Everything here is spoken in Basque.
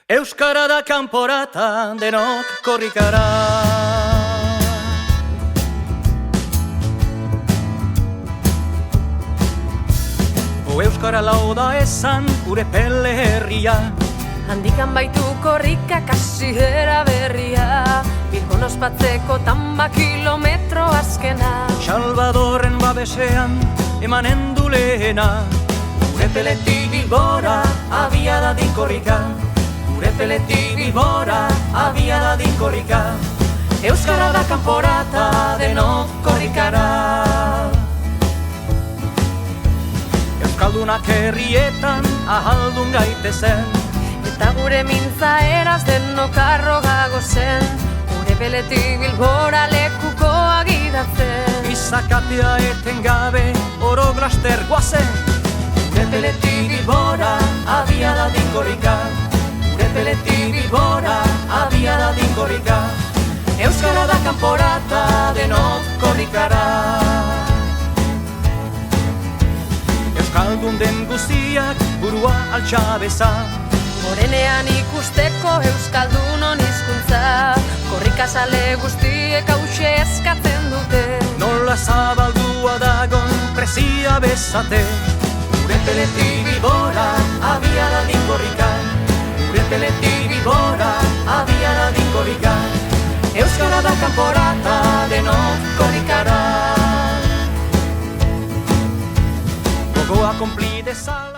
Euskara da kanporata, denok korrikara. Euskara lauda esan gure pele herria. Handikan baitu korrika kasiera berria, Bilbon ospatzeko tamba kilometro azkena. Salvadorren babesean emanen du lehena. Gure peletik Bilbora abia dadin korrika. Gure peletik Bilbora abia dadin korrika. Euskara da kanporata, denok korrikara. Euskaldunak herrietan ahaldun gaitezen, Eta gure mintza eraz denok arrogago zen, Gure peletik Bilbora lekukoa gidatzen. Izakatea eten gabe oro glaster guazen. Gure peletik Bilbora abia dadin korrika. Gure peletik Bilbora abia dadin korrika. Euskara da kanporata, denok korrikara. Euskaldun den guztiak burua altxabeza, Morenean ikusteko Euskaldunon hizkuntza, Korrikazale guztiek hause eskatzen dute. nola zabaldua dagon presia bezate. Gure peletik Bilbora abia dadin korrika. Gure peletik Bilbora abia dadin korrika. Euskara da kanporata, denok korrikara. Gogoa konpli dezala.